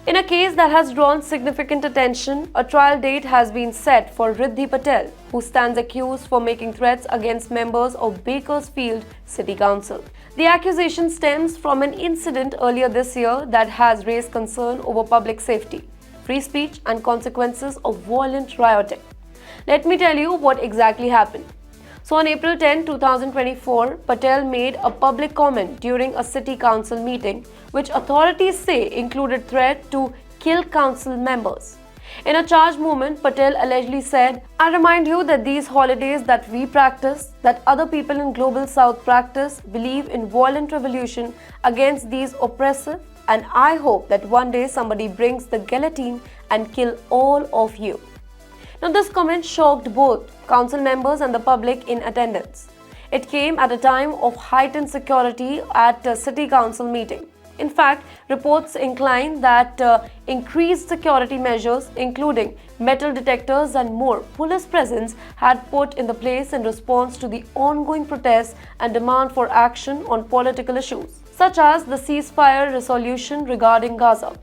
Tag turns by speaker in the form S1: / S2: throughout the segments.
S1: In a case that has drawn significant attention, a trial date has been set for Riddhi Patel, who stands accused for making threats against members of Bakersfield City Council. The accusation stems from an incident earlier this year that has raised concern over public safety, free speech, and consequences of violent rioting. Let me tell you what exactly happened. So on April 10, 2024, Patel made a public comment during a city council meeting, which authorities say included threat to kill council members. In a charged moment, Patel allegedly said, "I remind you that these holidays that we practice, that other people in Global South practice, believe in violent revolution against these oppressive, and I hope that one day somebody brings the guillotine and kill all of you." Now, this comment shocked both council members and the public in attendance. It came at a time of heightened security at a city council meeting. In fact, reports incline that increased security measures, including metal detectors and more police presence, had put in the place in response to the ongoing protests and demand for action on political issues, such as the ceasefire resolution regarding Gaza.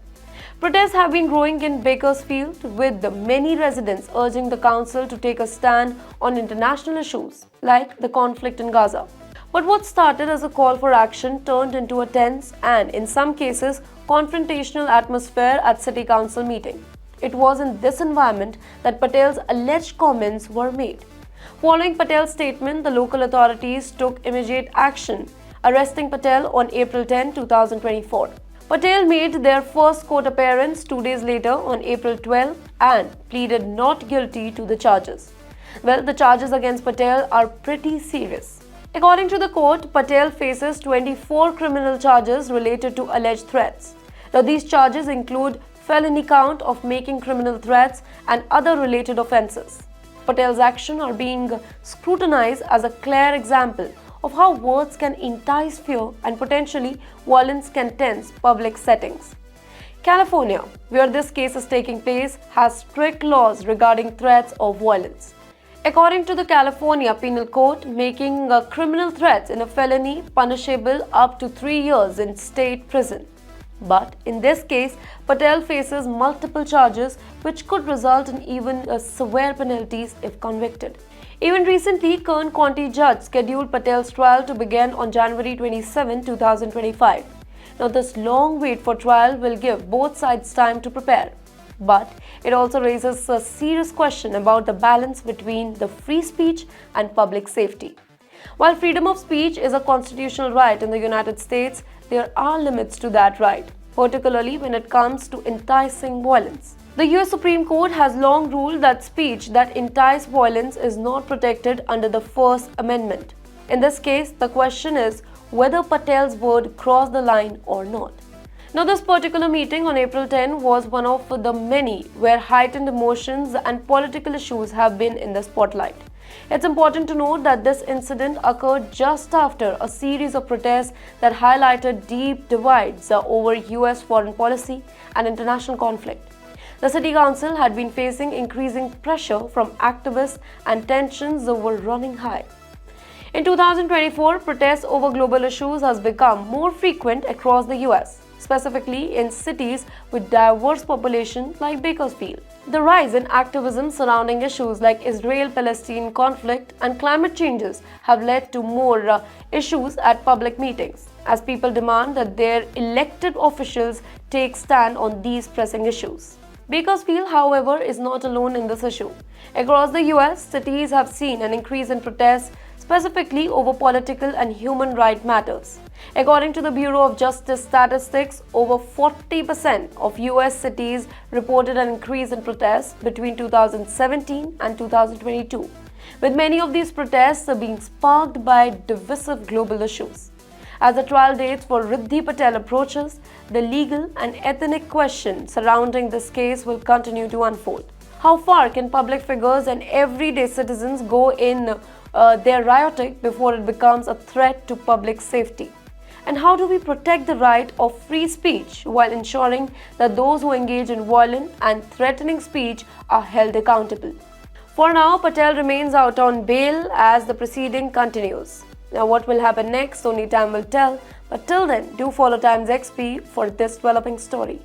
S1: Protests have been growing in Bakersfield, with many residents urging the council to take a stand on international issues like the conflict in Gaza. But what started as a call for action turned into a tense and, in some cases, confrontational atmosphere at City Council meeting. It was in this environment that Patel's alleged comments were made. Following Patel's statement, the local authorities took immediate action, arresting Patel on April 10, 2024. Patel made their first court appearance 2 days later on April 12 and pleaded not guilty to the charges. Well, the charges against Patel are pretty serious. According to the court, Patel faces 24 criminal charges related to alleged threats. Now, these charges include felony count of making criminal threats and other related offences. Patel's actions are being scrutinized as a clear example of how words can entice fear and potentially violence can tense public settings. California, where this case is taking place, has strict laws regarding threats of violence. According to the California Penal Code, making criminal threats in a felony punishable up to 3 years in state prison. But in this case, Patel faces multiple charges which could result in even severe penalties if convicted. Even recently, Kern County judge scheduled Patel's trial to begin on January 27, 2025. Now, this long wait for trial will give both sides time to prepare. But it also raises a serious question about the balance between the free speech and public safety. While freedom of speech is a constitutional right in the United States, there are limits to that right, particularly when it comes to enticing violence. The US Supreme Court has long ruled that speech that entices violence is not protected under the First Amendment. In this case, the question is whether Patel's word crossed the line or not. Now, this particular meeting on April 10 was one of the many where heightened emotions and political issues have been in the spotlight. It's important to note that this incident occurred just after a series of protests that highlighted deep divides over US foreign policy and international conflict. The City Council had been facing increasing pressure from activists and tensions were running high. In 2024, protests over global issues has become more frequent across the US, specifically in cities with diverse population like Bakersfield. The rise in activism surrounding issues like Israel-Palestine conflict and climate changes have led to more issues at public meetings, as people demand that their elected officials take stand on these pressing issues. Bakersfield, however, is not alone in this issue. Across the US, cities have seen an increase in protests, specifically over political and human rights matters. According to the Bureau of Justice Statistics, over 40% of US cities reported an increase in protests between 2017 and 2022, with many of these protests being sparked by divisive global issues. As the trial dates for Riddhi Patel approaches, the legal and ethnic question surrounding this case will continue to unfold. How far can public figures and everyday citizens go in their rhetoric before it becomes a threat to public safety? And how do we protect the right of free speech while ensuring that those who engage in violent and threatening speech are held accountable? For now, Patel remains out on bail as the proceeding continues. Now, what will happen next, only time will tell. But till then, do follow TimesXP for this developing story.